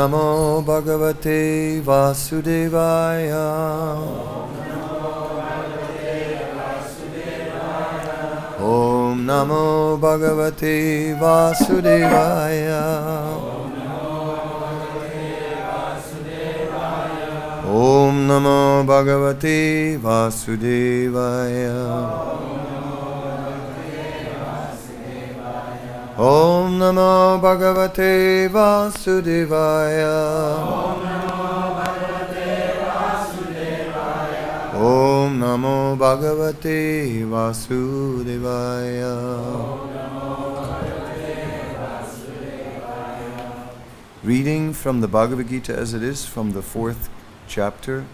Namo Bhagavate Vasudevaya. Om Namo Bhagavate Vasudevaya. Om Namo Bhagavate Vasudevaya. Om Namo Bhagavate Vasudevaya. Om Namo Bhagavate Vasudevaya. Reading from the Bhagavad-Gita as it is from the 4th chapter,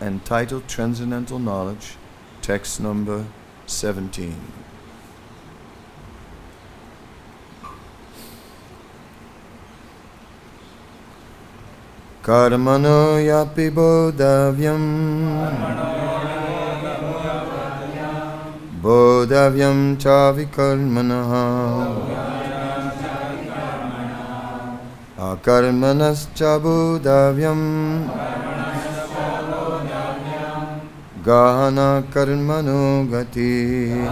entitled Transcendental Knowledge, text number 17. Karmano yapi bodhavyam cha vikarmanaha akarmanas cha bodhavyam gahana karmano gati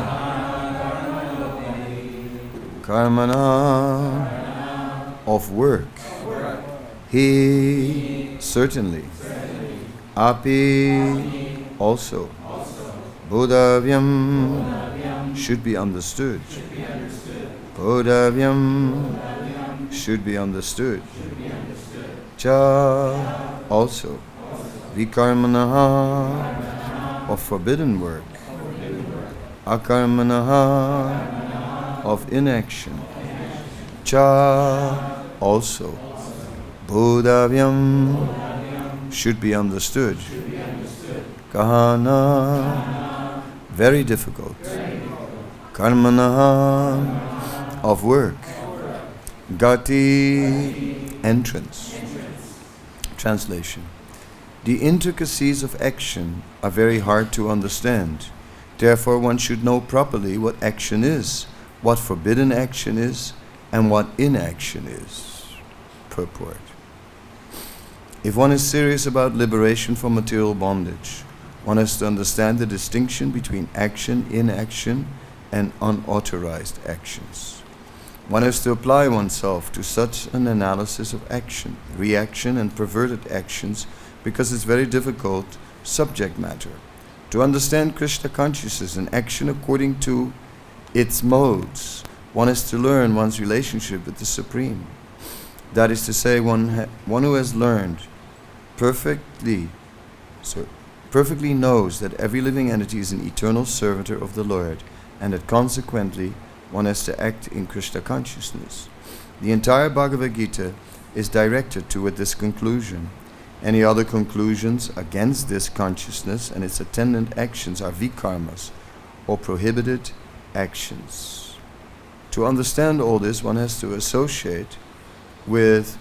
karmana of work. He certainly, api also, bodhavyam should be understood, bodhavyam should be understood, cha also, vikarmanaha of forbidden work, akarmanaha of inaction, cha also, bodhavyam should be understood. Kahana, very difficult. Karmanaha, of work. Gati, entrance. Translation. The intricacies of action are very hard to understand. Therefore, one should know properly what action is, what forbidden action is, and what inaction is. Purport. If one is serious about liberation from material bondage, one has to understand the distinction between action, inaction, and unauthorized actions. One has to apply oneself to such an analysis of action, reaction, and perverted actions because it's very difficult subject matter. To understand Krishna consciousness and action according to its modes, one has to learn one's relationship with the Supreme. That is to say, one who has learned perfectly knows that every living entity is an eternal servitor of the Lord, and that consequently one has to act in Krishna consciousness. The entire Bhagavad-Gita is directed toward this conclusion. Any other conclusions against this consciousness and its attendant actions are vikarmas, or prohibited actions. To understand all this, one has to associate with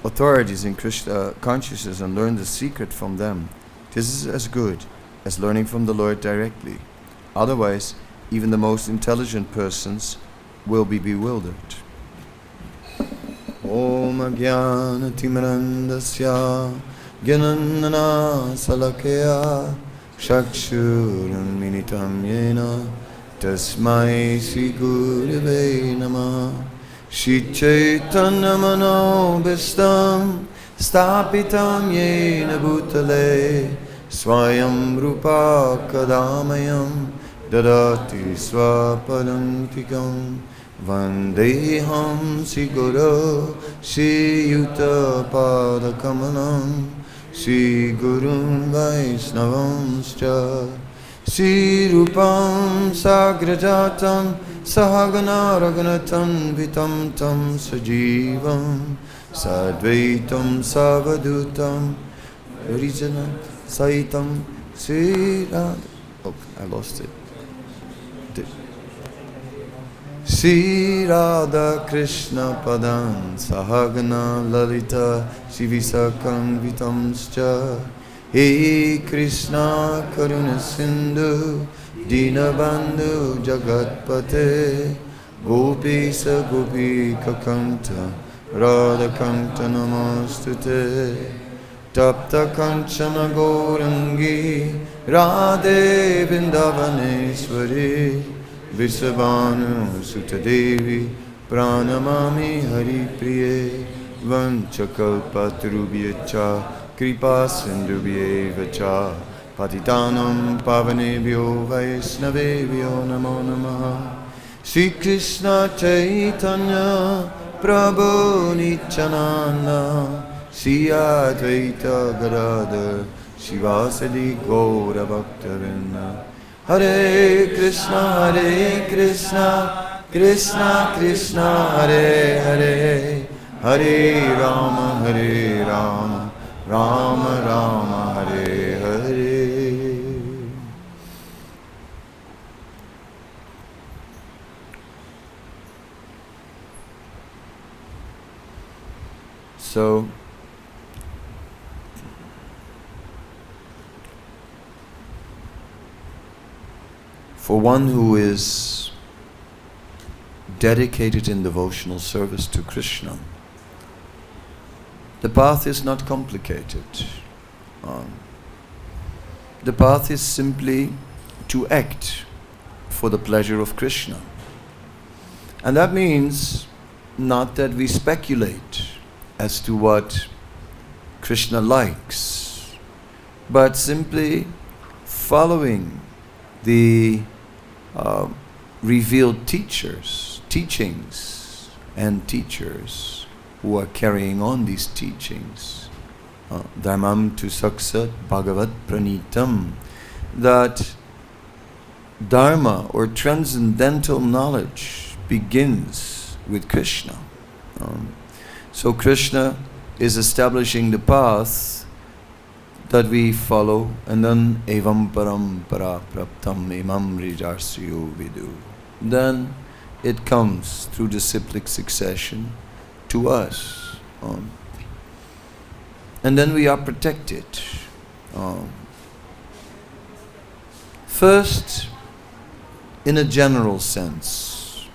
authorities in Krishna consciousness and learn the secret from them. This is as good as learning from the Lord directly. Otherwise, even the most intelligent persons will be bewildered. Om Ajnana Timirandasya Gyananana Salakaya Chakshuram Minitam Yena Tasmai Sri Gurave Namah Shri Chaitanya Manobhistam Stapitam Yena Bhutale Swayam Rupa Kadamayam Dadati Swapadantikam Vandeham Sri Guru Sri Yuta Padakamanam Sri Gurun Vaisnavamscha Sri Rupam Sagrajatam Sahagana Raghunatam Vitam Tam Sajivam Sadvaitam Savadutam Harijana Saitam Sri Radha. Oh, I lost it. Sri Radha Krishna Padan Sahagana Lalita Shivisakam Vitamscha He Krishna Karuna Sindhu Dinabandhu Jagatpate Gopisa Gopika Kanta Radha Kanta Namostute Tapta Kanchana Gaurangi Radhe Vrindavaneshwari Visavanu Sutadevi Pranamami Hari Priye Vanchakalpatarubhyacha Kripa Sindhubhyevacha Patitanam Pavanebhyo Vaisnavebhyo Namo Namaha Sri Krishna Chaitanya Prabhu Nityananda Sri Advaita Gadadhar Shivasadi Gaura Bhaktavinda Hare Krishna Krishna Krishna Hare Hare Hare Rama Rama Rama Hare Hare. So for one who is dedicated in devotional service to Krishna, the path is not complicated. The path is simply to act for the pleasure of Krishna. And that means not that we speculate as to what Krishna likes, but simply following the revealed teachings and teachers who are carrying on these teachings. Dharmam tu saksat bhagavad pranitam, that dharma or transcendental knowledge begins with Krishna. So Krishna is establishing the path that we follow, and then evam param para praptam imam rijarsiyo vidu. Then it comes through the cyclic succession to us. And then we are protected. First, in a general sense.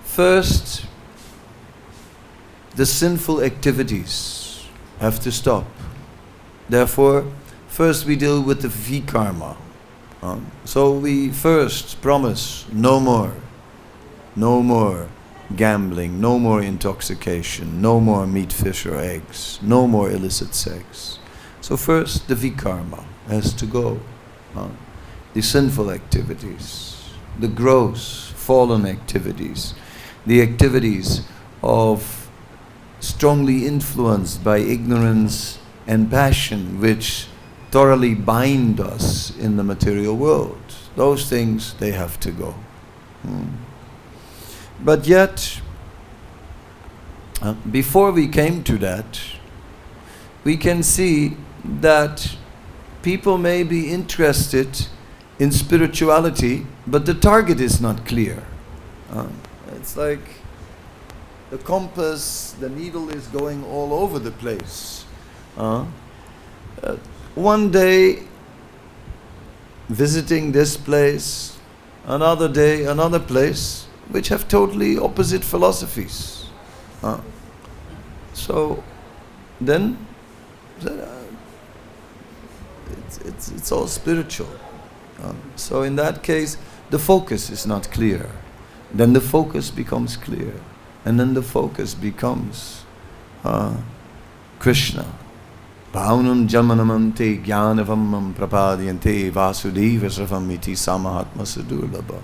First, the sinful activities have to stop. Therefore, first we deal with the vikarma. So we first promise no more gambling, no more intoxication, no more meat, fish or eggs, no more illicit sex. So first the vikarma has to go. The sinful activities, the gross, fallen activities, the activities of strongly influenced by ignorance and passion, which thoroughly bind us in the material world. Those things, they have to go. But yet, before we came to that, we can see that people may be interested in spirituality, but the target is not clear. It's like the compass, the needle is going all over the place. One day visiting this place, another day another place, which have totally opposite philosophies. So then it's all spiritual. So in that case, the focus is not clear. Then the focus becomes clear, and then the focus becomes Krishna. Bhaunam jamanamante jnanavamam prapadyante vasudeva sravam iti samahatma sadurlabha.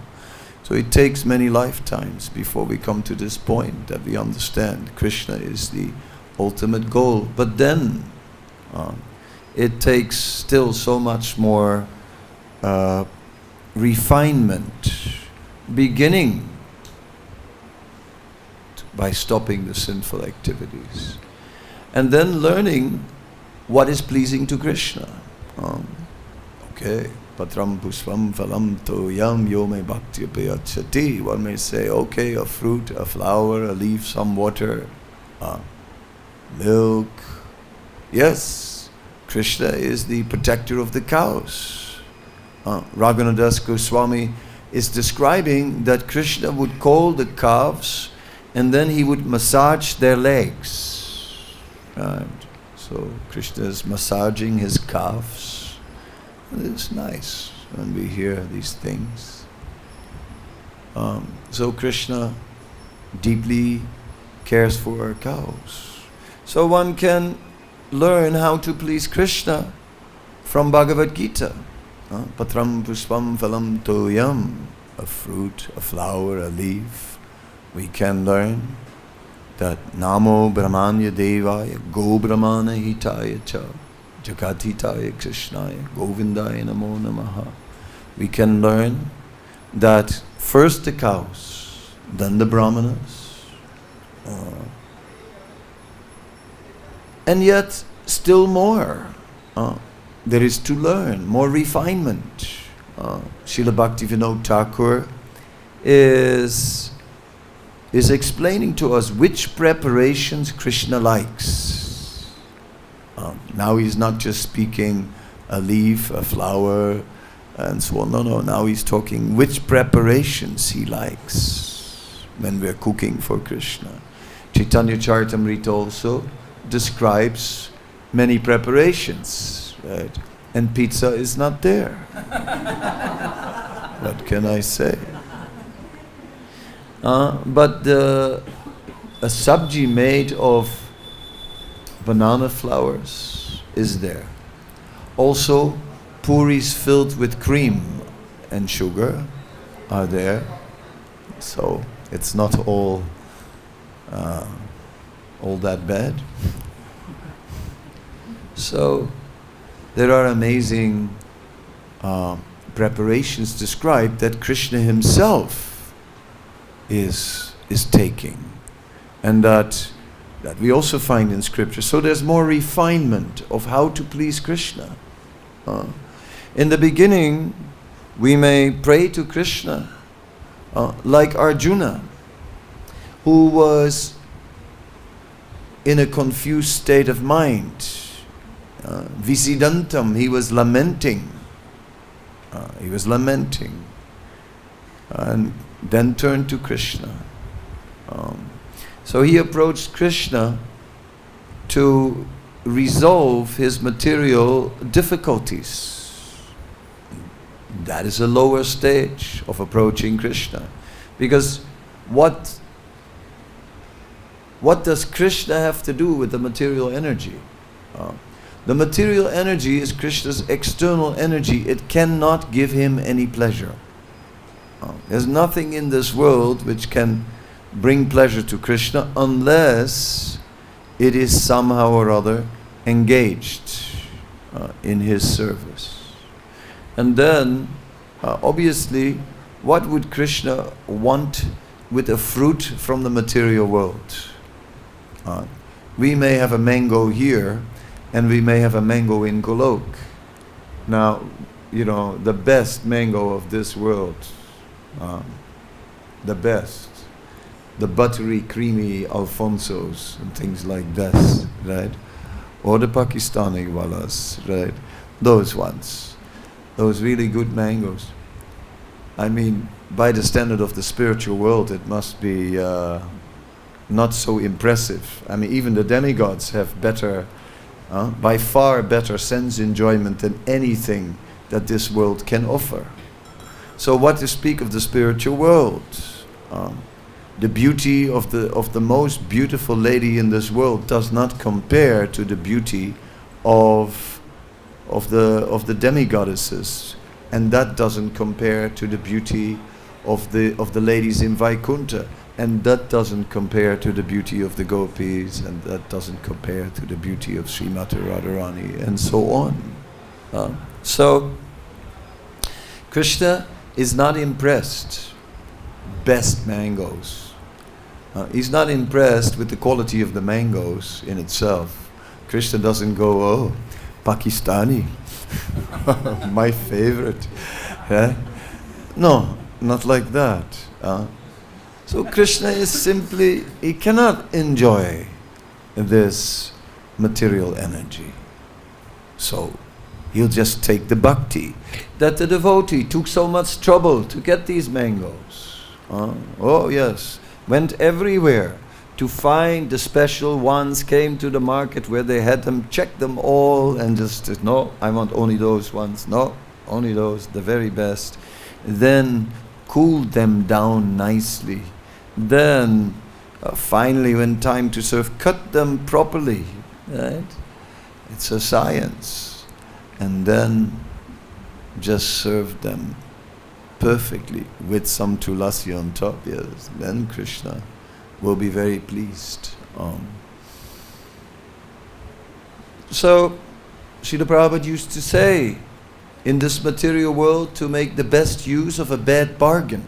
So it takes many lifetimes before we come to this point that we understand Krishna is the ultimate goal. But then it takes still so much more refinement, beginning by stopping the sinful activities, and then learning what is pleasing to Krishna. Okay, patram pushpam phalam toyam yome bhakti payachati. One may say, okay, a fruit, a flower, a leaf, some water, milk. Yes, Krishna is the protector of the cows. Raghunadas Goswami is describing that Krishna would call the calves and then he would massage their legs. Right. So Krishna is massaging his calves. It's nice when we hear these things. So Krishna deeply cares for our cows. So one can learn how to please Krishna from Bhagavad-Gita. Patram pushpam phalam toyam, a fruit, a flower, a leaf. We can learn that Namo Brahmanya Devaya Go Brahmana Hitaya Cha Jagatitaya Krishnaya Govindaya Namo Namaha. We can learn that first the cows, then the brahmanas, and yet still more there is to learn, more refinement. Srila Bhaktivinoda Thakur is explaining to us which preparations Krishna likes. Now he's not just speaking a leaf, a flower, and so on. No, now he's talking which preparations he likes when we're cooking for Krishna. Chaitanya Charitamrita also describes many preparations, right? And pizza is not there. What can I say? But a sabji made of banana flowers is there. Also, puris filled with cream and sugar are there. So it's not all that bad. So there are amazing preparations described that Krishna himself is taking, and that we also find in scripture. So there's more refinement of how to please Krishna. In the beginning, we may pray to Krishna like Arjuna, who was in a confused state of mind. Visidantam, he was lamenting. And then turned to Krishna. So he approached Krishna to resolve his material difficulties. That is a lower stage of approaching Krishna. Because what does Krishna have to do with the material energy? The material energy is Krishna's external energy. It cannot give him any pleasure. There's nothing in this world which can bring pleasure to Krishna unless it is somehow or other engaged in his service. And then, obviously, what would Krishna want with a fruit from the material world? We may have a mango here, and we may have a mango in Golok. Now, the best mango of this world, the best, the buttery, creamy Alfonsos and things like this, right? Or the Pakistani walas, right? Those ones, those really good mangoes. I mean, by the standard of the spiritual world, it must be not so impressive. I mean, even the demigods have better, by far better sense enjoyment than anything that this world can offer. So what to speak of the spiritual world? The beauty of the most beautiful lady in this world does not compare to the beauty of the demigoddesses, and that doesn't compare to the beauty of the ladies in Vaikuntha, and that doesn't compare to the beauty of the gopis, and that doesn't compare to the beauty of Srimati Radharani, and so on. So Krishna is not impressed. Best mangoes. He's not impressed with the quality of the mangoes in itself. Krishna doesn't go, oh, Pakistani, my favorite. No, not like that. So Krishna is simply, he cannot enjoy this material energy. So he'll just take the bhakti that the devotee took so much trouble to get these mangoes. Oh yes, went everywhere to find the special ones, came to the market where they had them, checked them all, and just said, no, I want only those ones, no, only those, the very best. Then cooled them down nicely. Then finally, when time to serve, cut them properly, right? It's a science. And then just serve them perfectly with some tulasi on top, yes. Then Krishna will be very pleased. So, Srila Prabhupada used to say, in this material world, to make the best use of a bad bargain.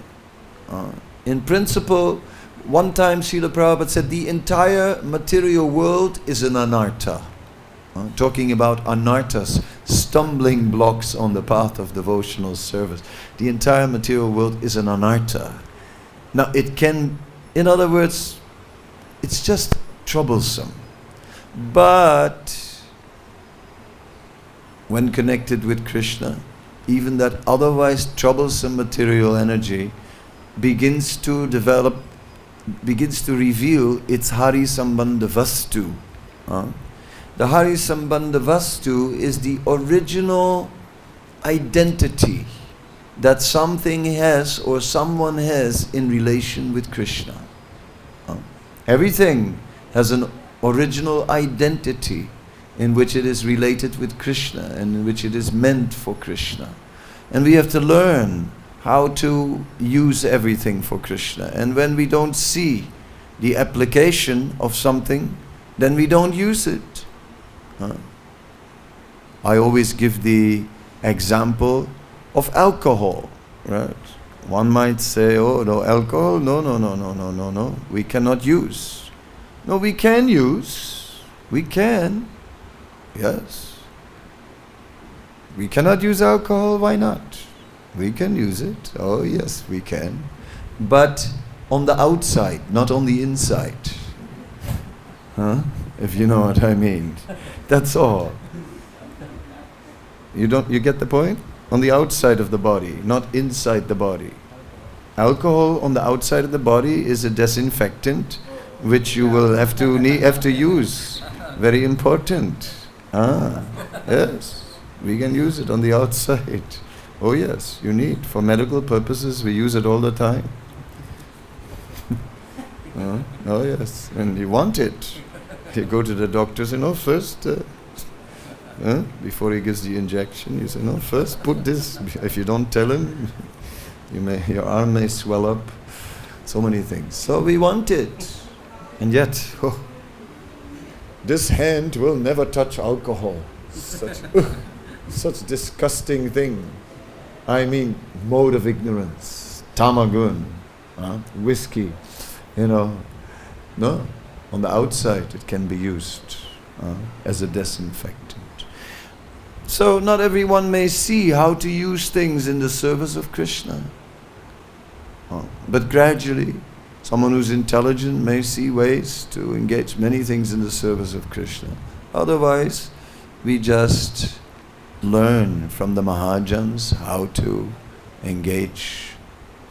In principle, one time Srila Prabhupada said, the entire material world is an anartha. Talking about anarthas, stumbling blocks on the path of devotional service. The entire material world is an anartha. Now it can, in other words, it's just troublesome. But when connected with Krishna, even that otherwise troublesome material energy begins to develop, begins to reveal its Hari Sambandha Vastu. The Hari Sambandha Vastu is the original identity that something has or someone has in relation with Krishna. Everything has an original identity in which it is related with Krishna and in which it is meant for Krishna. And we have to learn how to use everything for Krishna. And when we don't see the application of something, then we don't use it. I always give the example of alcohol, right? One might say, oh, no, alcohol, no, we cannot use. No, we can use. We can. Yes. We cannot use alcohol, why not? We can use it. Oh, yes, we can. But on the outside, not on the inside. If you know what I mean. That's all. You get the point? On the outside of the body, not inside the body. Alcohol on the outside of the body is a disinfectant which you will have to use. Very important. Yes. We can use it on the outside. Oh yes, you need. For medical purposes, we use it all the time. Oh yes, and you want it. You go to the doctors and first, before he gives the injection, you say, no, first put this. If you don't tell him, your arm may swell up. So many things. So we want it. And yet, this hand will never touch alcohol. Such disgusting thing. I mean, mode of ignorance. Tamagun. Whiskey. No. On the outside it can be used as a disinfectant. So not everyone may see how to use things in the service of Krishna. But gradually, someone who's intelligent may see ways to engage many things in the service of Krishna. Otherwise, we just learn from the Mahajans how to engage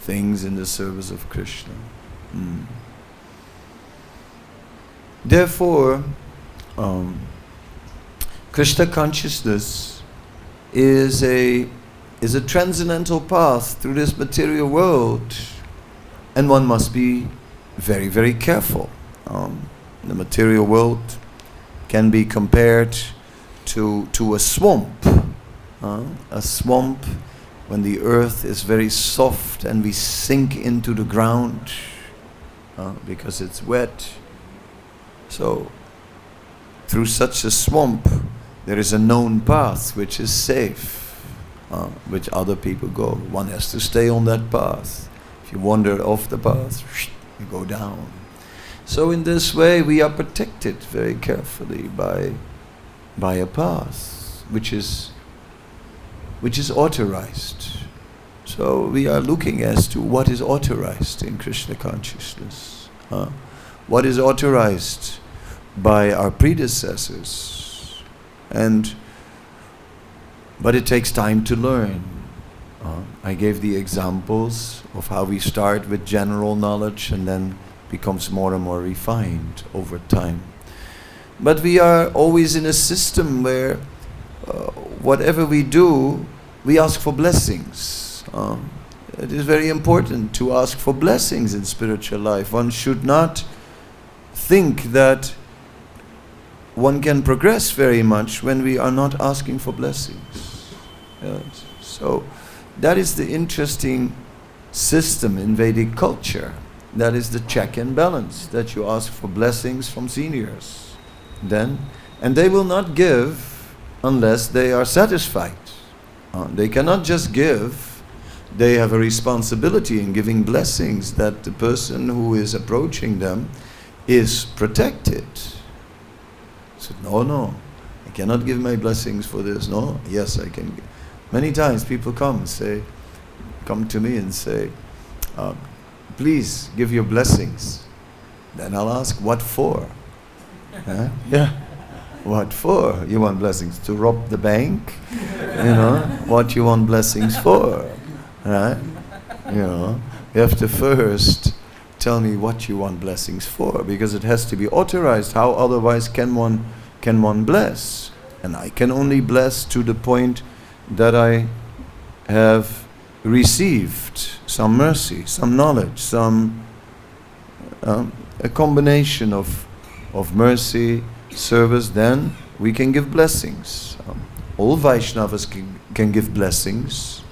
things in the service of Krishna. Therefore, Krishna consciousness is a transcendental path through this material world, and one must be very, very careful. The material world can be compared to a swamp. A swamp, when the earth is very soft and we sink into the ground because it's wet. So, through such a swamp, there is a known path which is safe, which other people go. One has to stay on that path. If you wander off the path, you go down. So in this way, we are protected very carefully by a path which is authorized. So we are looking as to what is authorized in Krishna consciousness. What is authorized by our predecessors. But it takes time to learn. I gave the examples of how we start with general knowledge and then becomes more and more refined over time. But we are always in a system where whatever we do, we ask for blessings. It is very important to ask for blessings in spiritual life. One should not think that one can progress very much when we are not asking for blessings. Yes. So that is the interesting system in Vedic culture. That is the check and balance, that you ask for blessings from seniors. And they will not give unless they are satisfied. They cannot just give. They have a responsibility in giving blessings, that the person who is approaching them is protected. So, no, I cannot give my blessings for this. No, yes, I can. Many times people come to me and say, please give your blessings. Then I'll ask, what for? Huh? Yeah. What for? You want blessings to rob the bank? What you want blessings for? Right? You have to first tell me what you want blessings for, because it has to be authorized. How otherwise can one bless? And I can only bless to the point that I have received some mercy, some knowledge, a combination of mercy, service. Then we can give blessings. All Vaishnavas can give blessings.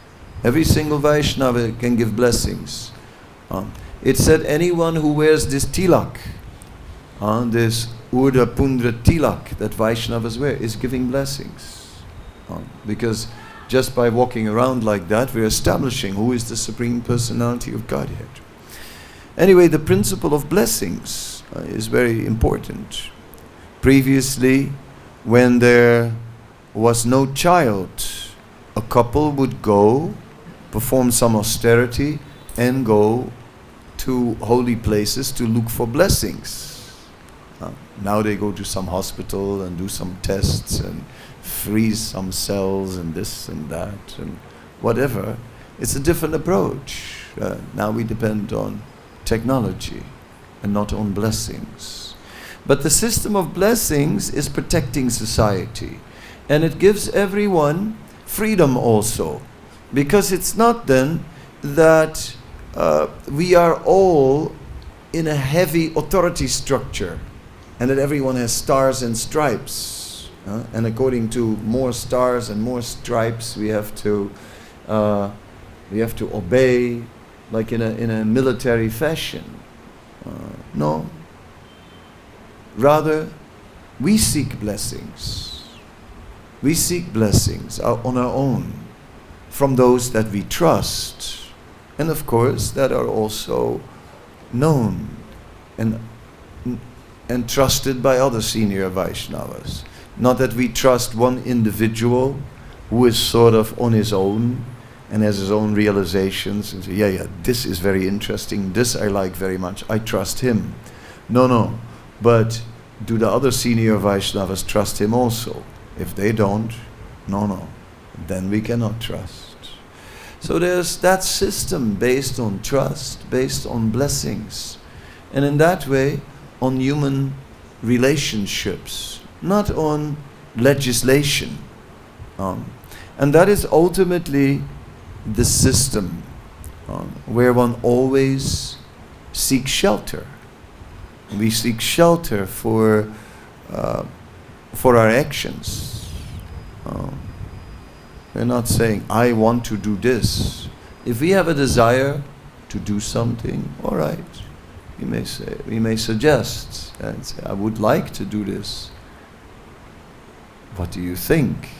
Every single Vaishnava can give blessings. It said anyone who wears this tilak, this Urdha Pundra tilak that Vaishnavas wear, is giving blessings. Because just by walking around like that, we're establishing who is the Supreme Personality of Godhead. Anyway, the principle of blessings is very important. Previously, when there was no child, a couple would go, perform some austerity, and go to holy places to look for blessings. Now they go to some hospital and do some tests and freeze some cells and this and that and whatever. It's a different approach. Now we depend on technology and not on blessings. But the system of blessings is protecting society, and it gives everyone freedom also, because it's not then that we are all in a heavy authority structure and that everyone has stars and stripes, and according to more stars and more stripes we have to obey, like in a military fashion. No. Rather, we seek blessings. We seek blessings on our own from those that we trust, and of course that are also known and trusted by other senior Vaishnavas. Not that we trust one individual who is sort of on his own and has his own realizations and say, yeah, this is very interesting, this I like very much, I trust him. No. But do the other senior Vaishnavas trust him also? If they don't, no, then we cannot trust. So there's that system based on trust, based on blessings, and in that way on human relationships, not on legislation. And that is ultimately the system where one always seeks shelter. We seek shelter for our actions. We're not saying, I want to do this. If we have a desire to do something, all right, we may suggest and say, I would like to do this. What do you think?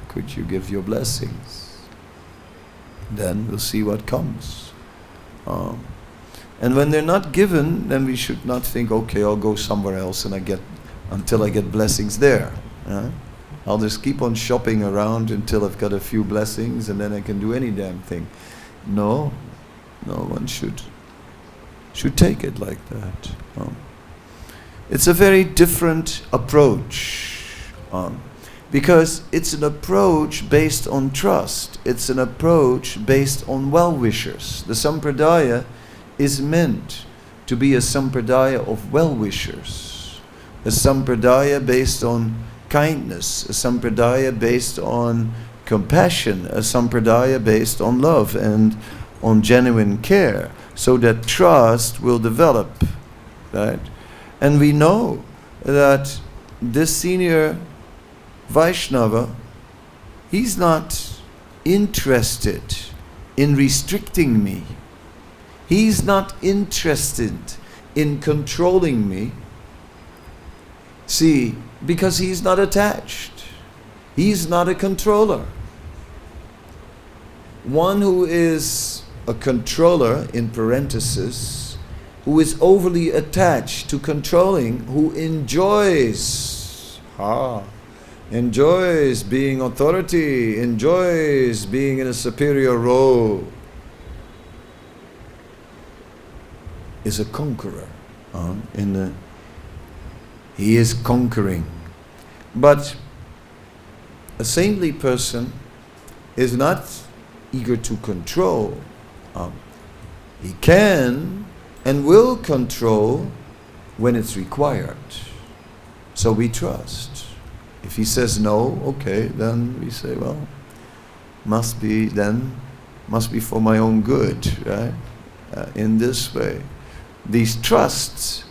Could you give your blessings? Then we'll see what comes. And when they're not given, then we should not think, okay, I'll go somewhere else and until I get blessings there. I'll just keep on shopping around until I've got a few blessings and then I can do any damn thing. No, one should take it like that. It's a very different approach, because it's an approach based on trust. It's an approach based on well-wishers. The Sampradaya is meant to be a sampradaya of well-wishers, a sampradaya based on kindness, a sampradaya based on compassion, a sampradaya based on love and on genuine care, so that trust will develop, right? And we know that this senior Vaishnava, he's not interested in restricting me. He's not interested in controlling me. See, because he's not attached. He's not a controller. One who is a controller, in parenthesis, who is overly attached to controlling, who enjoys being authority, enjoys being in a superior role, is a conqueror. He is conquering. But a saintly person is not eager to control. He can and will control when it's required. So we trust. If he says no, okay, then we say, well, must be for my own good, right? In this way. This trust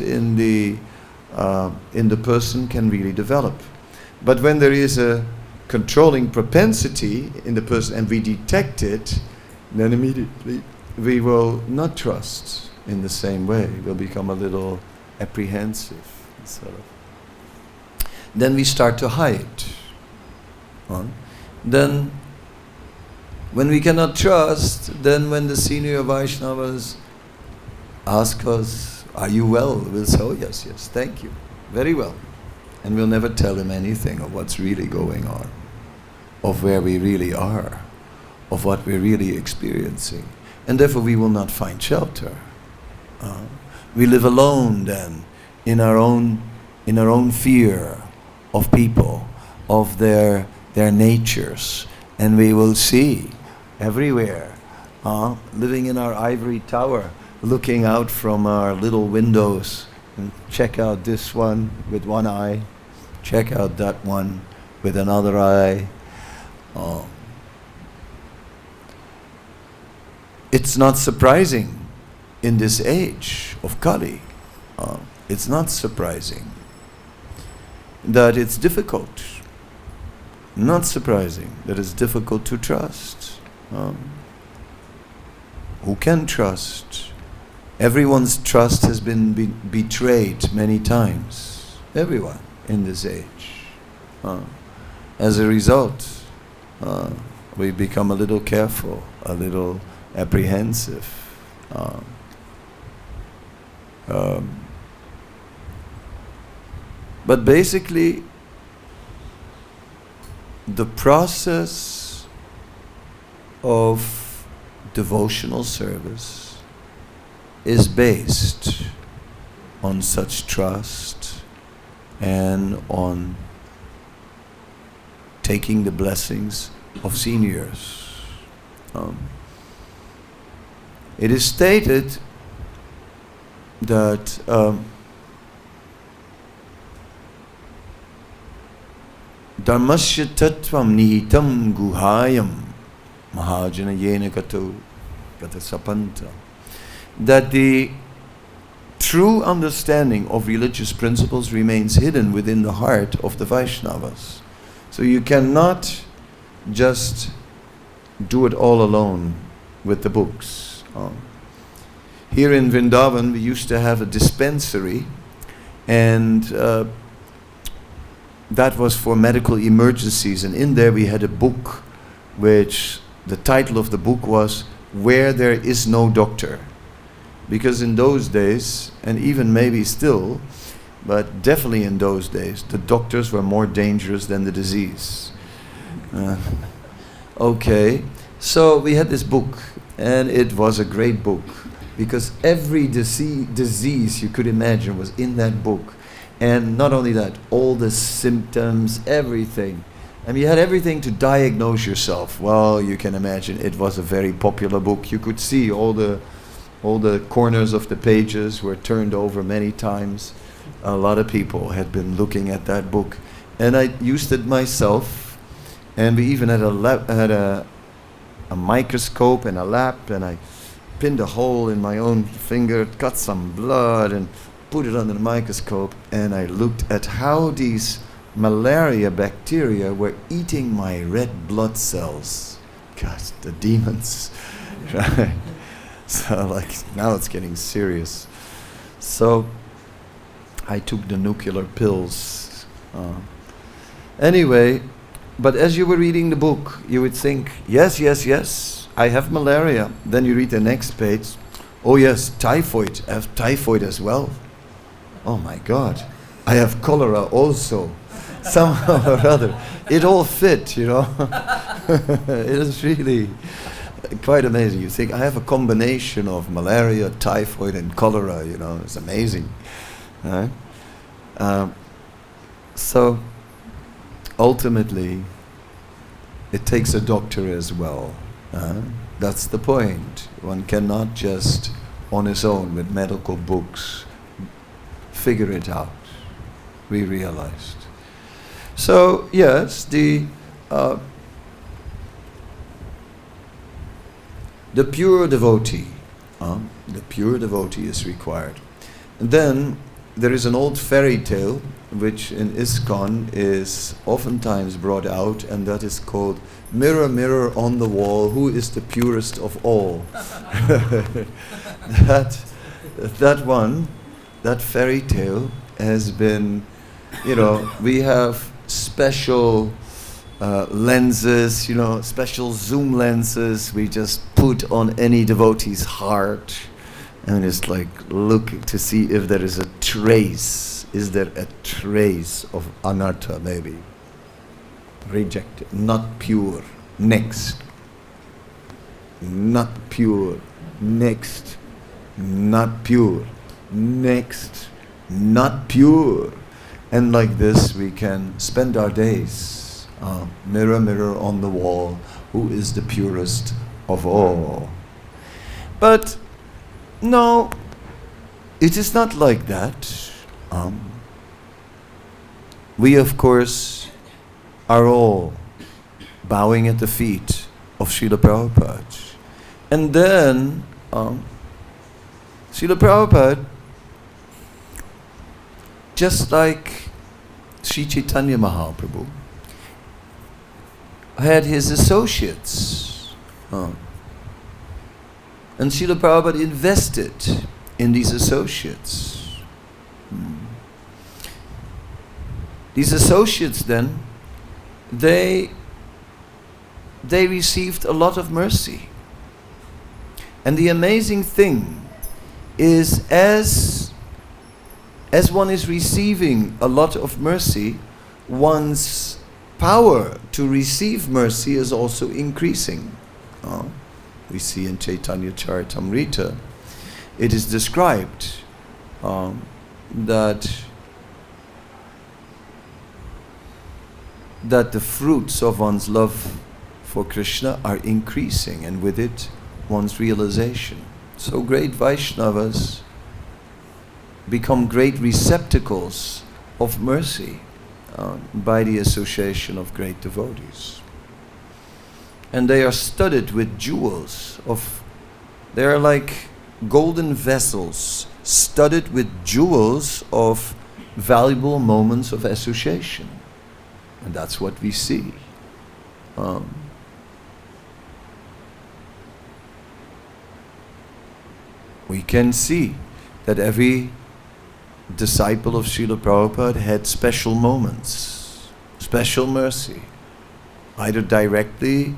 in the person can really develop. But when there is a controlling propensity in the person and we detect it, then immediately we will not trust in the same way. We'll become a little apprehensive, sort of. Then we start to hide. Then when we cannot trust, then when the senior Vaishnavas ask us, are you well? We'll say, oh yes, thank you, very well. And we'll never tell him anything of what's really going on, of where we really are, of what we're really experiencing. And therefore we will not find shelter. We live alone then, in our own fear of people, of their natures. And we will see everywhere, living in our ivory tower, looking out from our little windows, and check out this one with one eye, check out that one with another eye. It's not surprising in this age of Kali. It's not surprising that it's difficult. Not surprising that it's difficult to trust. Who can trust? Everyone's trust has been betrayed many times. Everyone in this age. As a result, we become a little careful, a little apprehensive. But basically, the process of devotional service is based on such trust and on taking the blessings of seniors. It is stated that Dharmasya tattvam nihitam guhayam mahajana yena gata sapanta, that the true understanding of religious principles remains hidden within the heart of the Vaishnavas. So you cannot just do it all alone with the books. Here in Vrindavan we used to have a dispensary, and that was for medical emergencies, and in there we had a book which the title of the book was Where There Is No Doctor. Because in those days, and even maybe still, but definitely in those days, the doctors were more dangerous than the disease. Okay, so we had this book, and it was a great book, because every disease you could imagine was in that book. And not only that, all the symptoms, everything. And you had everything to diagnose yourself. Well, you can imagine it was a very popular book. You could see all the All the corners of the pages were turned over many times. A lot of people had been looking at that book. And I used it myself. And we even had a microscope and a lab, and I pinned a hole in my own finger, cut some blood, and put it under the microscope, and I looked at how these malaria bacteria were eating my red blood cells. Gosh, the demons. Right? So like, now it's getting serious. So I took the nuclear pills. Anyway, but as you were reading the book, you would think, yes, yes, yes, I have malaria. Then you read the next page, oh yes, typhoid, I have typhoid as well. Oh my God, I have cholera also. Somehow or other. It all fit, you know. It is really quite amazing. You think, I have a combination of malaria, typhoid, and cholera, you know. It's amazing. Right? So, ultimately, it takes a doctor as well. That's the point. One cannot just, on his own, with medical books, figure it out. We realized. So, yes, the pure devotee, is required. And then there is an old fairy tale which in ISKCON is oftentimes brought out, and that is called "Mirror, Mirror on the Wall, who is the purest of all?" that fairy tale has been, you know, we have special lenses, you know, special zoom lenses we just put on any devotee's heart, and it's like look to see if there is a trace. Is there a trace of anartha, maybe? Rejected, not pure. Next. Not pure. Next. Not pure. Next. Not pure. And like this we can spend our days. Mirror, mirror on the wall, who is the purest of all? But no, it is not like that. We of course are all bowing at the feet of Srila Prabhupada. And then Srila Prabhupada, just like Sri Chaitanya Mahaprabhu, had his associates. And Srila Prabhupada invested in these associates. These associates then, they received a lot of mercy. And the amazing thing is, as one is receiving a lot of mercy, one's power to receive mercy is also increasing. We see in Chaitanya Charitamrita, it is described that the fruits of one's love for Krishna are increasing, and with it one's realization. So great Vaishnavas become great receptacles of mercy by the association of great devotees. And they are studded with jewels they are like golden vessels studded with jewels of valuable moments of association. And that's what we see. We can see that every disciple of Srila Prabhupada had special moments, special mercy, either directly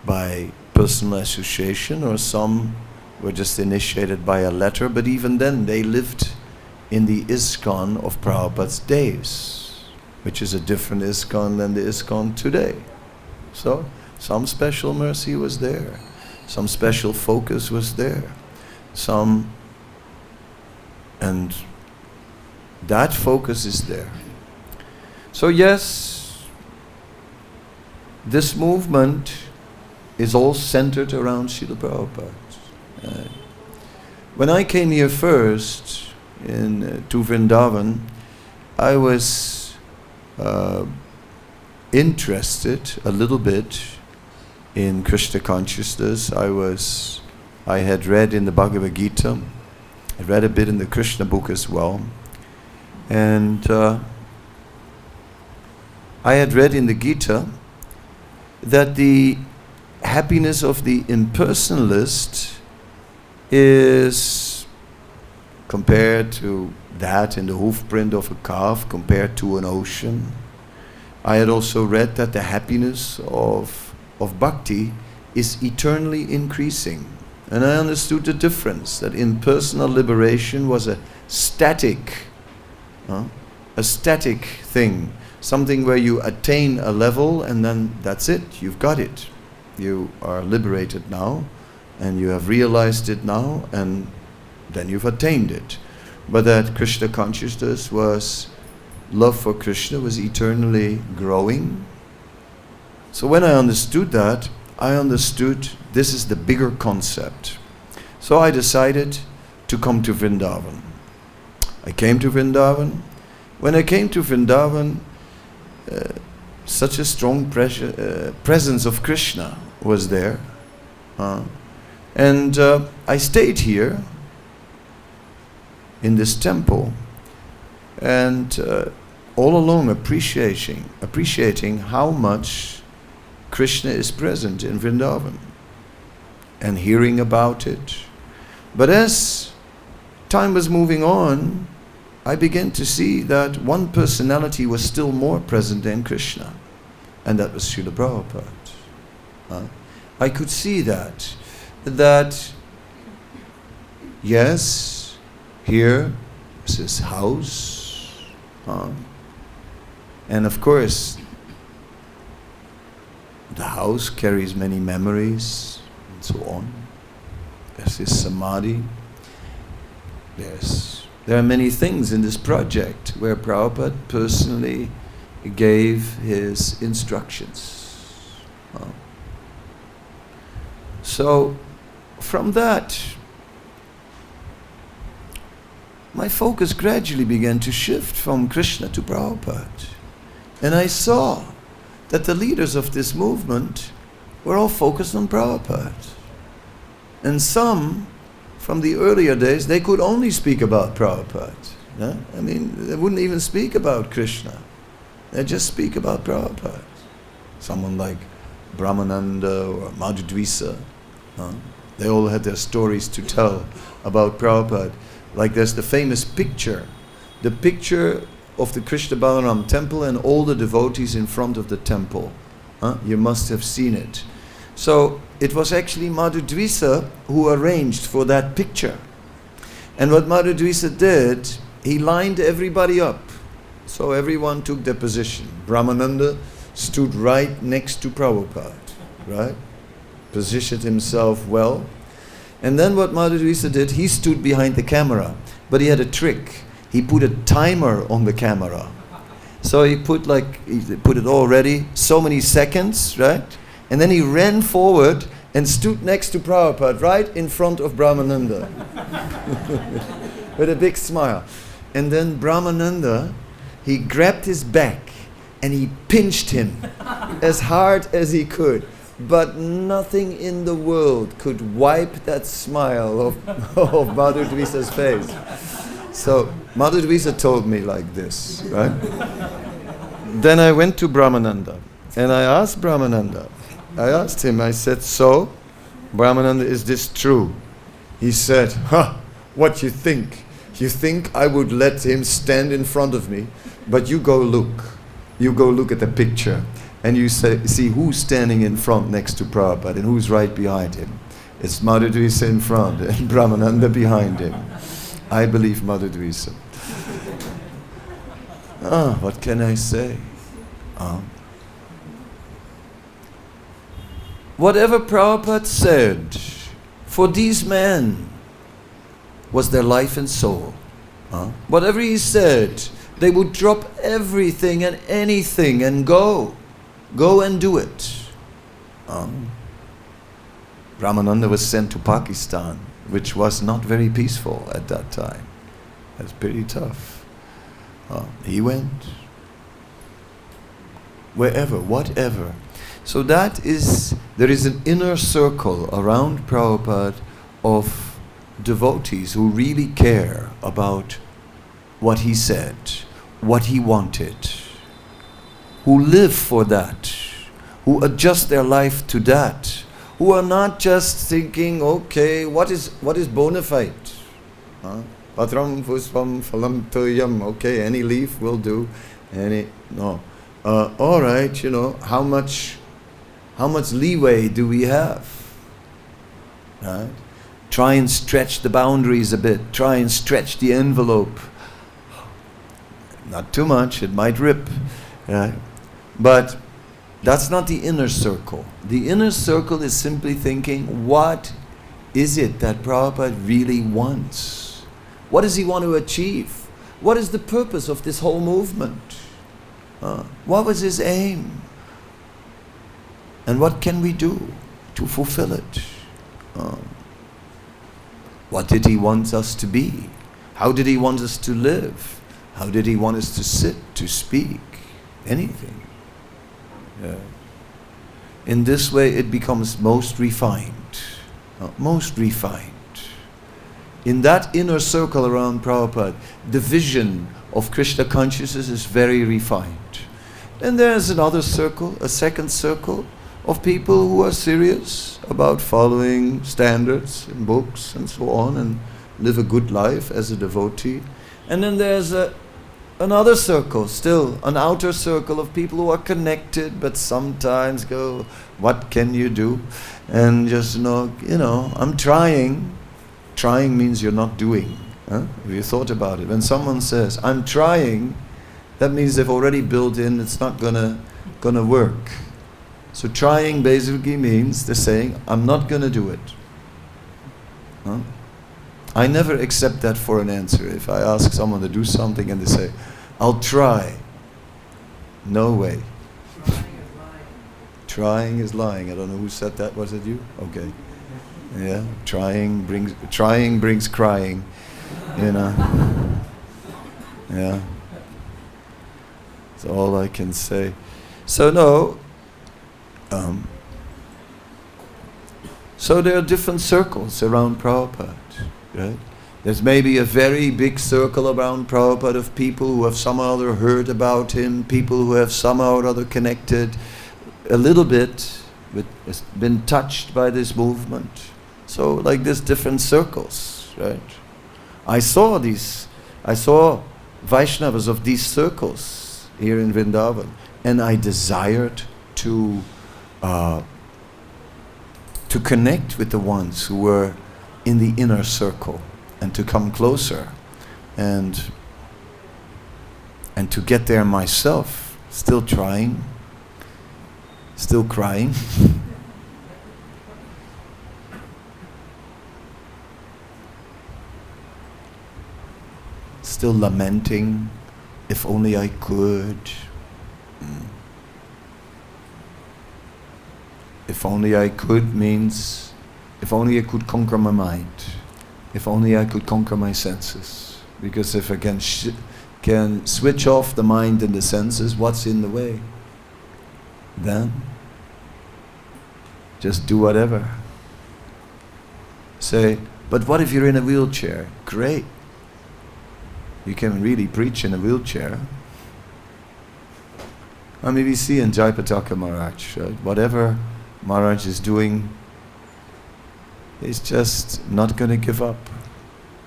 by personal association, or some were just initiated by a letter, but even then they lived in the ISKCON of Prabhupada's days, which is a different ISKCON than the ISKCON today. So some special mercy was there, some special focus was there, and that focus is there. So yes, this movement is all centered around Srila Prabhupada. When I came here first to Vrindavan, I was interested a little bit in Krishna consciousness. I had read in the Bhagavad-Gita, I read a bit in the Krishna book as well, and I had read in the Gita that the happiness of the impersonalist is compared to that in the hoofprint of a calf, compared to an ocean. I had also read that the happiness of bhakti is eternally increasing. And I understood the difference, that impersonal liberation was a static thing, something where you attain a level and then that's it, you've got it. You are liberated now, and you have realized it now, and then you've attained it. But that Krishna consciousness was, love for Krishna was eternally growing. So when I understood that, I understood this is the bigger concept. So I decided to come to Vrindavan. I came to Vrindavan. When I came to Vrindavan, such a strong presence of Krishna was there. And I stayed here in this temple, and all along appreciating how much Krishna is present in Vrindavan and hearing about it. But as time was moving on, I began to see that one personality was still more present than Krishna, and that was Srila Prabhupada. I could see that yes, here is his house, and of course the house carries many memories and so on. There's his samadhi. There are many things in this project where Prabhupada personally gave his instructions. So from that, my focus gradually began to shift from Krishna to Prabhupada. And I saw that the leaders of this movement were all focused on Prabhupada. And some, from the earlier days, they could only speak about Prabhupada. I mean, they wouldn't even speak about Krishna. They just speak about Prabhupada. Someone like Brahmananda or Madhudvisa, they all had their stories to tell about Prabhupada. Like there's the famous picture, the picture of the Krishna Balaram temple and all the devotees in front of the temple. You must have seen it. So it was actually Madhudvisa who arranged for that picture. And what Madhudvisa did, he lined everybody up. So everyone took their position. Brahmananda stood right next to Prabhupada, right? Positioned himself well. And then what Madhudvisa did, he stood behind the camera, but he had a trick. He put a timer on the camera. So he put it all ready, so many seconds, right? And then he ran forward and stood next to Prabhupada, right in front of Brahmananda. With a big smile. And then Brahmananda, he grabbed his back and he pinched him as hard as he could. But nothing in the world could wipe that smile of Madhudvisa's face. So Madhudvisa told me like this, right? Then I went to Brahmananda and I asked Brahmananda, I said, so, Brahmananda, is this true? He said, what you think? You think I would let him stand in front of me? But you go look. You go look at the picture. And you see who's standing in front next to Prabhupada and who's right behind him. It's Madhudvisa in front and Brahmananda behind him. I believe Madhudvisa. What can I say? Whatever Prabhupada said for these men was their life and soul. Whatever he said, they would drop everything and anything and go. Go and do it. Brahmananda was sent to Pakistan which was not very peaceful at that time. That's pretty tough. He went wherever, whatever. So there is an inner circle around Prabhupada of devotees who really care about what he said, what he wanted, who live for that, who adjust their life to that, who are not just thinking, okay, what is bona fide? Patram puspam phalam tuyam, okay, any leaf will do. All right, how much leeway do we have? Right? Try and stretch the boundaries a bit. Try and stretch the envelope. Not too much, it might rip. Right? But that's not the inner circle. The inner circle is simply thinking, what is it that Prabhupada really wants? What does he want to achieve? What is the purpose of this whole movement? What was his aim? And what can we do to fulfill it? What did he want us to be? How did he want us to live? How did he want us to sit, to speak? Anything. Yeah. In this way it becomes most refined. Most refined. In that inner circle around Prabhupada, the vision of Krishna consciousness is very refined. And there's another circle, a second circle, of people who are serious about following standards and books and so on and live a good life as a devotee. And then there's another circle, still an outer circle of people who are connected but sometimes go, what can you do? And just I'm trying. Trying means you're not doing. Have you thought about it? When someone says, I'm trying, that means they've already built in, it's not gonna work. So trying basically means they're saying, I'm not gonna do it. I never accept that for an answer. If I ask someone to do something and they say, I'll try. No way. Trying is lying. I don't know who said that. Was it you? Okay. Yeah. Trying brings crying. Yeah. That's all I can say. So no. So there are different circles around Prabhupada, right? There's maybe a very big circle around Prabhupada of people who have somehow or other heard about him, people who have somehow or other connected a little bit, been touched by this movement. So like there's different circles, right? I saw Vaishnavas of these circles here in Vrindavan, and I desired to connect with the ones who were in the inner circle and to come closer and to get there myself, still trying, still crying. Still lamenting, if only I could. If only I could means, if only I could conquer my mind. If only I could conquer my senses. Because if I can switch off the mind and the senses, what's in the way? Then, just do whatever. Say, but what if you're in a wheelchair? Great. You can really preach in a wheelchair. I mean, we see in Jayapataka Maharaj, right? Whatever Maharaj is doing, he's just not going to give up,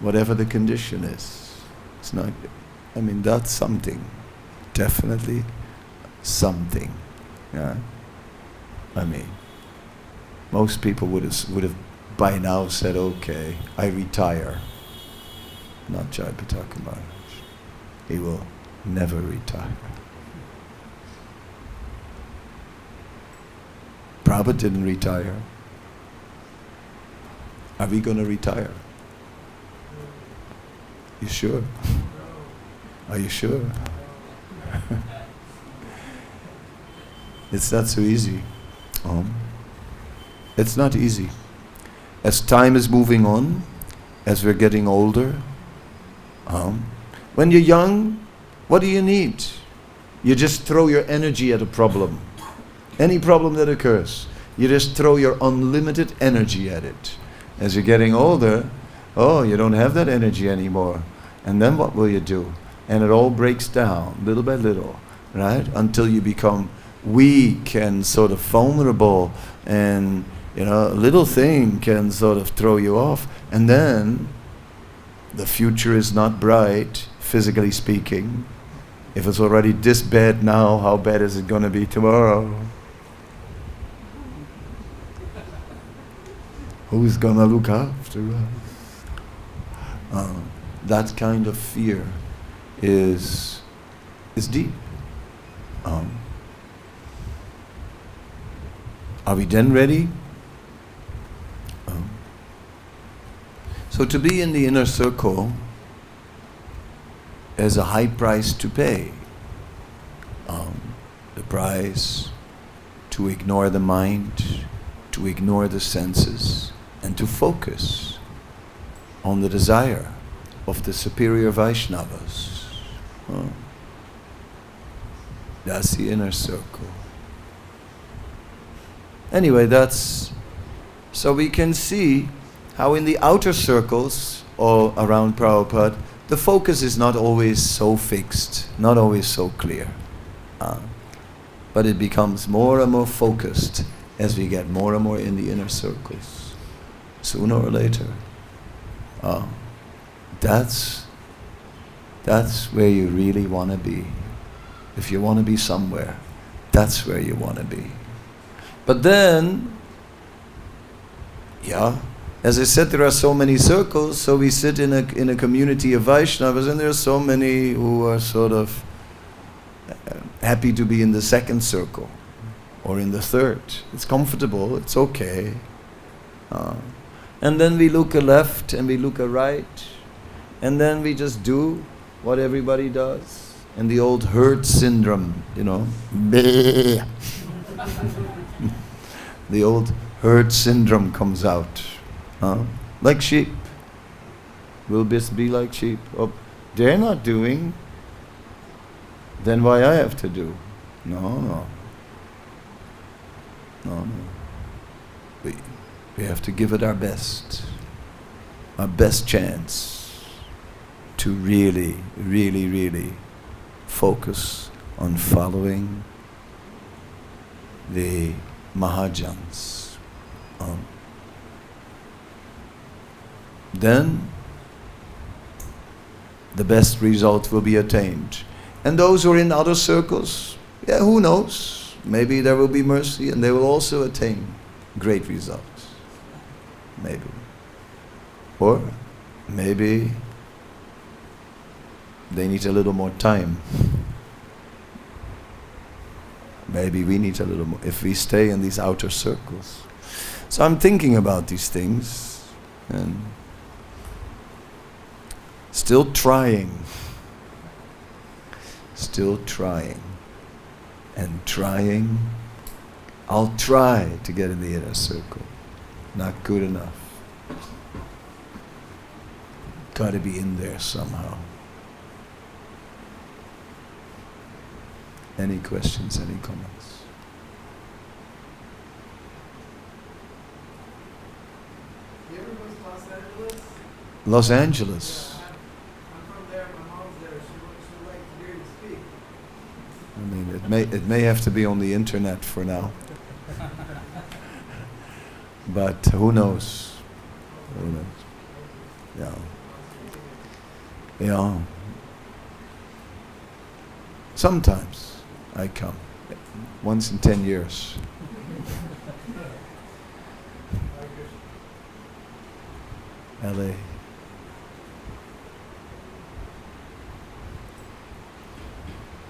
whatever the condition is. It's not, I mean, that's something. Definitely something. Yeah. I mean, most people would have by now said, okay, I retire. Not Jayapataka Maharaj. He will never retire. Prabhupada didn't retire. Are we going to retire? You sure? Are you sure? It's not so easy. It's not easy. As time is moving on, as we're getting older. When you're young, what do you need? You just throw your energy at a problem. Any problem that occurs, you just throw your unlimited energy at it. As you're getting older, you don't have that energy anymore. And then what will you do? And it all breaks down little by little, right? Until you become weak and sort of vulnerable, and a little thing can sort of throw you off. And then the future is not bright, physically speaking. If it's already this bad now, how bad is it going to be tomorrow? Who's going to look after us? That kind of fear is deep. Are we then ready? So to be in the inner circle is a high price to pay. The price to ignore the mind, to ignore the senses, and to focus on the desire of the superior Vaishnavas. That's the inner circle. Anyway, so we can see how in the outer circles or around Prabhupada, the focus is not always so fixed, not always so clear. But it becomes more and more focused as we get more and more in the inner circles. Sooner or later. That's where you really want to be. If you want to be somewhere, that's where you want to be. But then, as I said, there are so many circles, so we sit in a community of Vaishnavas, and there are so many who are sort of happy to be in the second circle or in the third. It's comfortable, it's okay. And then we look a left and we look a right, and then we just do what everybody does. And the old herd syndrome, the old herd syndrome comes out. Like sheep. We'll just be like sheep. Oh, they're not doing, then why I have to do? No. We have to give it our best chance to really, really, really focus on following the Mahajans. Then the best result will be attained. And those who are in other circles, who knows? Maybe there will be mercy and they will also attain great results. Maybe. Or maybe they need a little more time. Maybe we need a little more, if we stay in these outer circles. So I'm thinking about these things and still trying and trying. I'll try to get in the inner circle. Not good enough. Got to be in there somehow. Any questions, any comments? You ever go to Los Angeles? Los Angeles. I'm from there, my mom's there. She would like to hear you speak. I mean, it may have to be on the internet for now. But who knows? Who knows? Yeah. Sometimes I come. Once in 10 years. LA.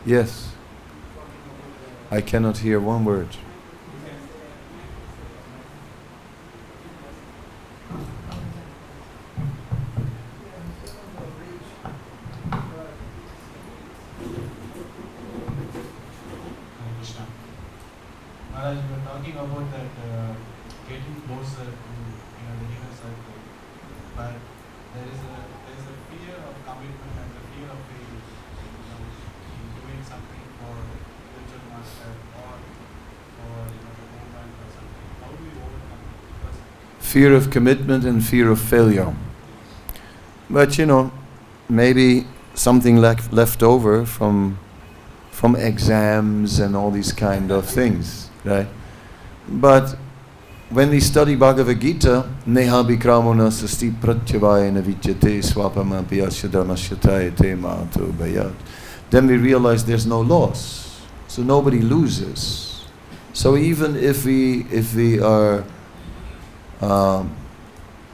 Yes. I cannot hear one word. Maharaj, you were talking about that getting closer to the inner circle, but there is a fear of commitment and the fear of failure, in doing something for spiritual master or for the movement or something. How do we overcome it? Because Fear of commitment and fear of failure. But maybe something left over from exams and all these kind of things, right? But when we study Bhagavad-Gita, neha bikramona sasti pratyavayana vidyate swapamapi asyadhamashyatayate mato bhayat, then we realize there's no loss. So nobody loses. So even if we are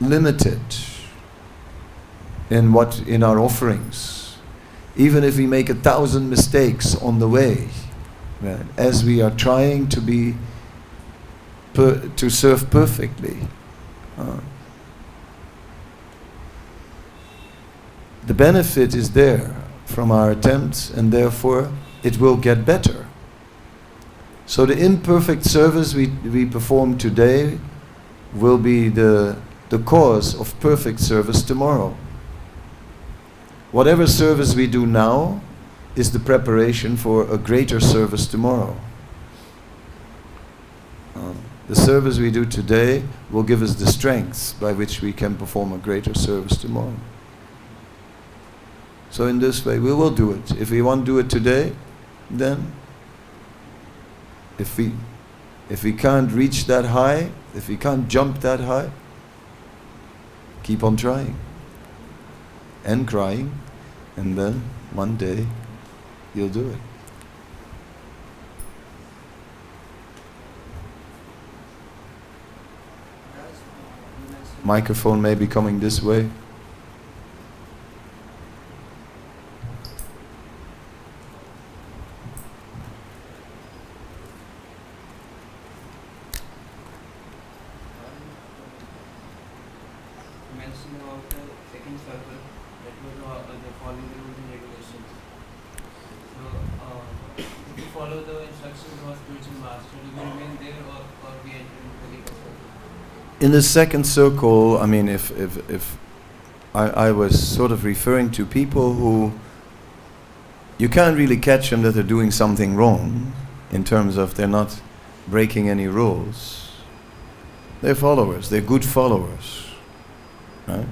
limited in our offerings, even if we make 1,000 mistakes on the way, right, as we are trying to serve perfectly, the benefit is there from our attempts, and therefore it will get better. So the imperfect service we perform today will be the cause of perfect service tomorrow. Whatever service we do now is the preparation for a greater service tomorrow. The service we do today will give us the strength by which we can perform a greater service tomorrow. So in this way we will do it. If we want to do it today, then if we can't reach that high, if we can't jump that high, keep on trying and crying, and then one day you'll do it. Microphone may be coming this way. Mentioned about the second circle, that was the following the rules and regulations. So, if you follow the instructions of our spiritual master, do we remain there or we enter into the deeper circle? In the second circle, I mean, if I was sort of referring to people who you can't really catch them that they're doing something wrong in terms of they're not breaking any rules. They're followers, they're good followers, right?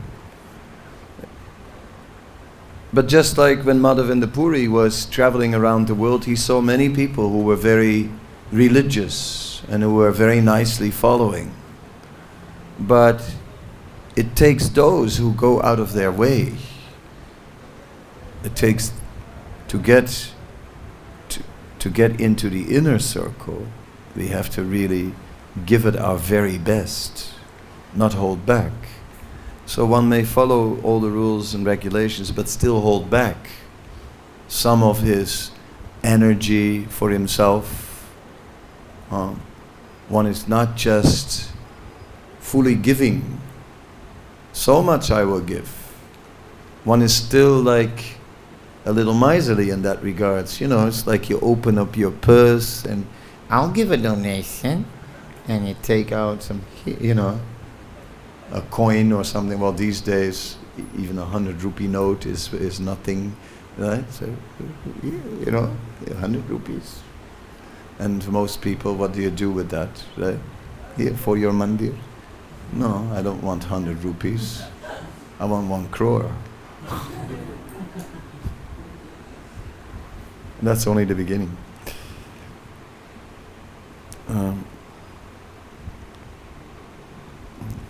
But just like when Madhavendra Puri was traveling around the world, he saw many people who were very religious and who were very nicely following. But it takes those who go out of their way. It takes to get into the inner circle, we have to really give it our very best, not hold back. So one may follow all the rules and regulations, but still hold back some of his energy for himself. One is not just fully giving. So much I will give. One is still like a little miserly in that regards. It's like you open up your purse and I'll give a donation, and you take out some, a coin or something. Well, these days, even 100 rupee note is nothing, right? So, 100 rupees. And for most people, what do you do with that, right? Here, for your mandir? No, I don't want 100 rupees. I want 1 crore. That's only the beginning.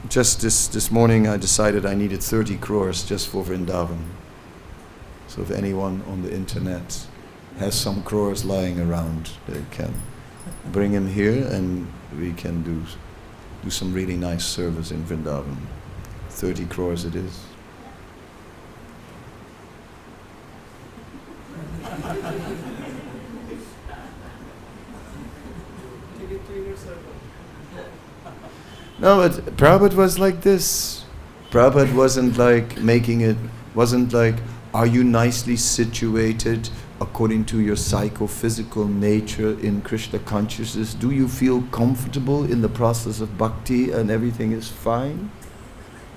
Just this morning I decided I needed 30 crores just for Vrindavan. So if anyone on the internet has some crores lying around, they can bring him here and we can do some really nice service in Vrindavan. 30 crores it is. No, but Prabhupada was like this. Prabhupada wasn't like wasn't like, are you nicely situated according to your psychophysical nature in Krishna consciousness? Do you feel comfortable in the process of bhakti and everything is fine?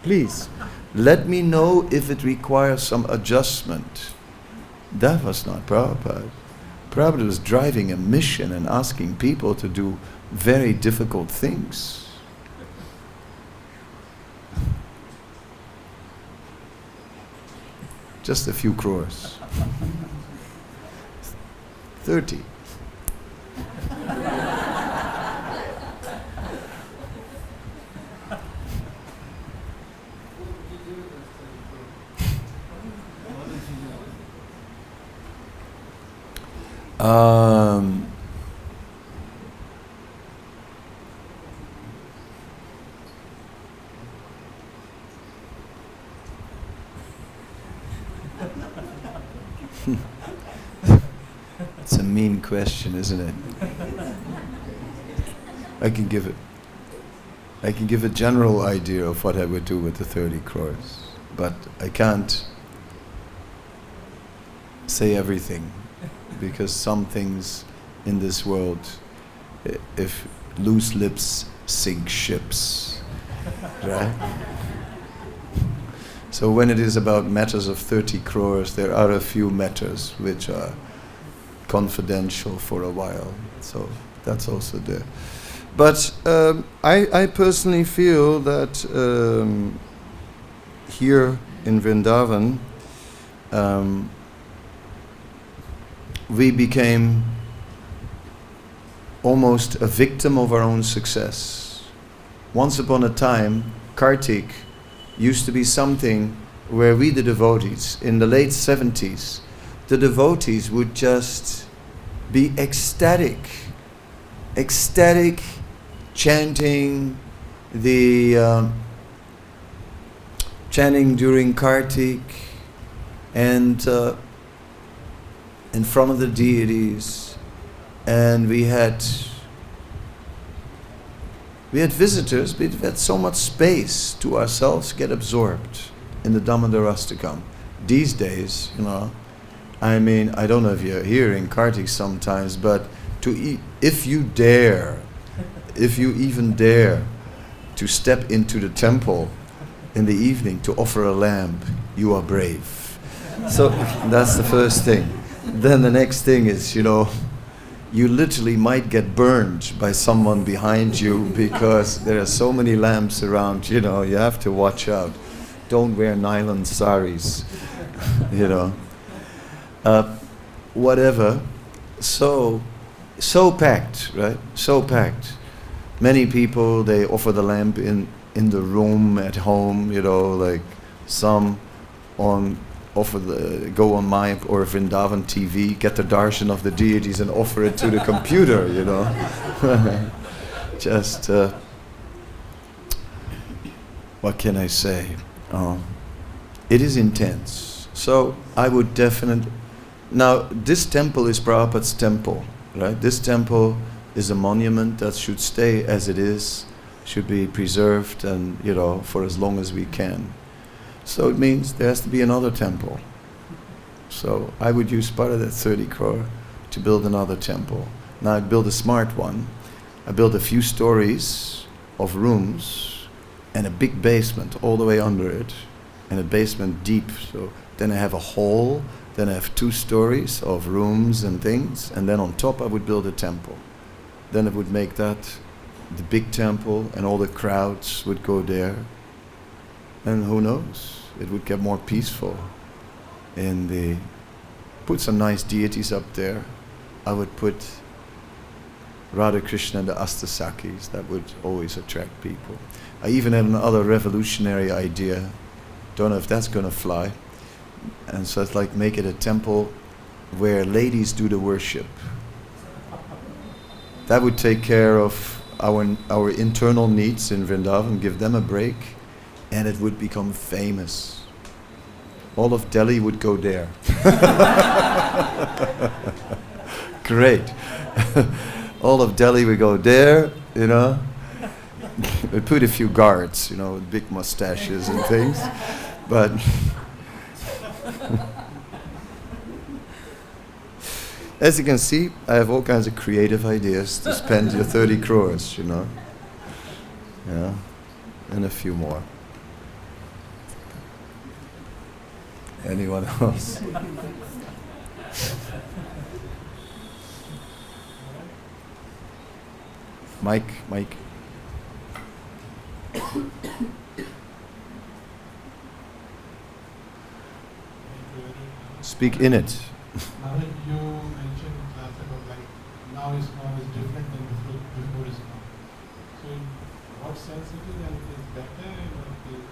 Please, Let me know if it requires some adjustment. That was not Prabhupada. Prabhupada was driving a mission and asking people to do very difficult things. Just a few crores. 30. It's a mean question, isn't it? I can give a general idea of what I would do with the 30 crores, but I can't say everything, because some things in this world, if loose lips sink ships, right? So when it is about matters of 30 crores, there are a few matters which are confidential for a while. So that's also there. But I personally feel that here in Vrindavan, we became almost a victim of our own success. Once upon a time, Kartik used to be something where we, the devotees, in the late 70s, the devotees would just be ecstatic, chanting during Kartik, and in front of the deities, and we had visitors, but we had so much space to ourselves, get absorbed in the Damodarastakam. These days, I mean, I don't know if you're here in Kartik sometimes, but if you even dare to step into the temple in the evening to offer a lamp, you are brave. So that's the first thing. Then the next thing is, you literally might get burned by someone behind you, because there are so many lamps around, you have to watch out. Don't wear nylon saris, whatever. So packed, right? So packed. Many people, they offer the lamp in the room at home, like some go on my or Vrindavan TV, get the darshan of the deities and offer it to the computer, Just, what can I say? It is intense. So I would definitely... Now, this temple is Prabhupada's temple, right? This temple is a monument that should stay as it is, should be preserved, and, for as long as we can. So it means there has to be another temple. So I would use part of that 30 crore to build another temple. Now I'd build a smart one. I build a few stories of rooms and a big basement all the way under it, and a basement deep. So then I have a hall, then I have 2 stories of rooms and things, and then on top I would build a temple. Then it would make that the big temple, and all the crowds would go there. And who knows, it would get more peaceful. Put some nice deities up there. I would put Radha Krishna and the Astasakis. That would always attract people. I even had another revolutionary idea. Don't know if that's going to fly. And so it's like, make it a temple where ladies do the worship. That would take care of our internal needs in Vrindavan, give them a break, and it would become famous. All of Delhi would go there. Great. All of Delhi would go there, We'd put a few guards, with big mustaches and things. But as you can see, I have all kinds of creative ideas to spend your 30 crores, Yeah, and a few more. Anyone else? Mike. Speak in it. Now you mentioned last about like now ISKCON is different than before ISKCON. So in what sense it is, and it is better or it is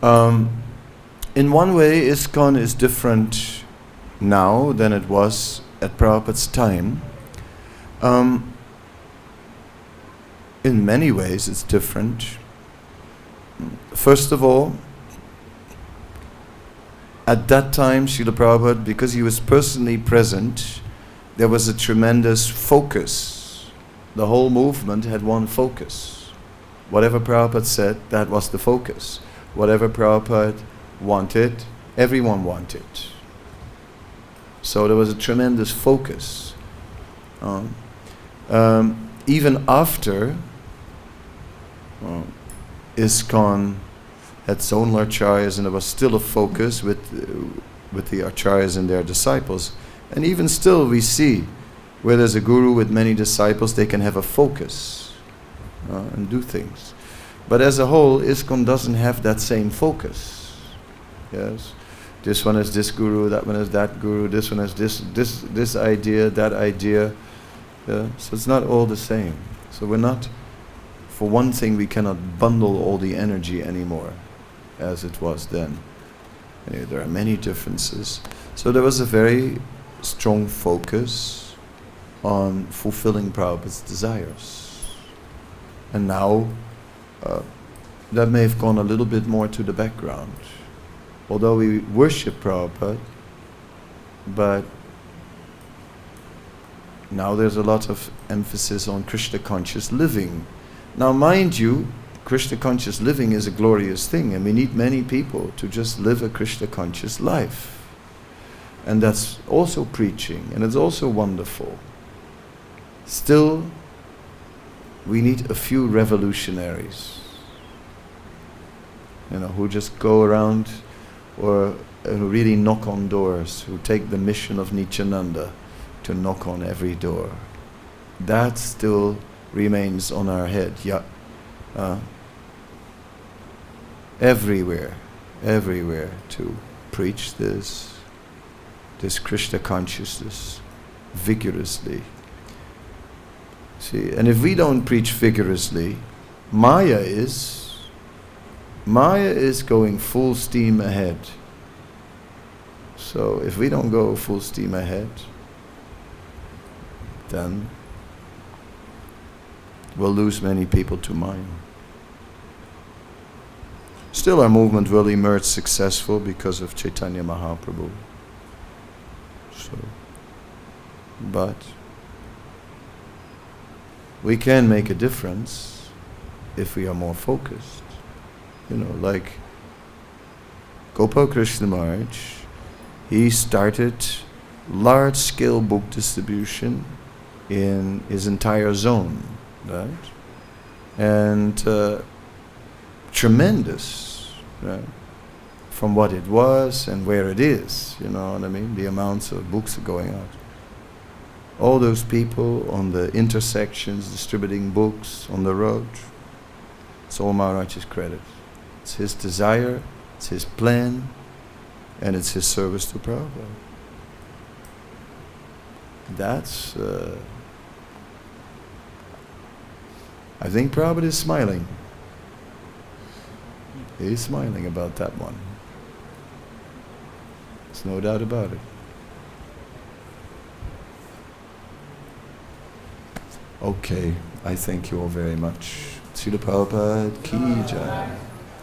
challenging? In one way, ISKCON is different now than it was at Prabhupada's time. In many ways, it's different. First of all, at that time, Srila Prabhupada, because he was personally present, there was a tremendous focus. The whole movement had one focus. Whatever Prabhupada said, that was the focus. Whatever Prabhupada wanted, everyone wanted. So there was a tremendous focus. Even after ISKCON had its own acharyas, and there was still a focus with the acharyas and their disciples. And even still we see where there's a guru with many disciples, they can have a focus and do things. But as a whole, ISKCON doesn't have that same focus. Yes, this one is this guru, that one is that guru, this one is this idea, that idea. Yeah? So it's not all the same. So we're not, for one thing, we cannot bundle all the energy anymore as it was then. There are many differences. So there was a very strong focus on fulfilling Prabhupada's desires. And now that may have gone a little bit more to the background. Although we worship Prabhupada, but now there's a lot of emphasis on Krishna conscious living. Now mind you, Krishna conscious living is a glorious thing, and we need many people to just live a Krishna conscious life. And that's also preaching, and it's also wonderful. Still, we need a few revolutionaries, who just go around or who really knock on doors, who take the mission of Nityananda to knock on every door. That still remains on our head. Everywhere to preach this Krishna consciousness vigorously. See, and if we don't preach vigorously, Maya is going full steam ahead. So if we don't go full steam ahead, then we'll lose many people to Maya. Still, our movement will emerge successful because of Chaitanya Mahaprabhu. So, but we can make a difference if we are more focused. Like Gopal Krishna Maharaj, he started large-scale book distribution in his entire zone, right? And tremendous, right? From what it was and where it is, you know what I mean? The amounts of books are going out. All those people on the intersections distributing books on the road, it's all Maharaj's credit. It's his desire, it's his plan, and it's his service to Prabhupada. That's, I think Prabhupada is smiling. He's smiling about that one. There's no doubt about it. Okay, I thank you all very much. Srila Prabhupada ki jai.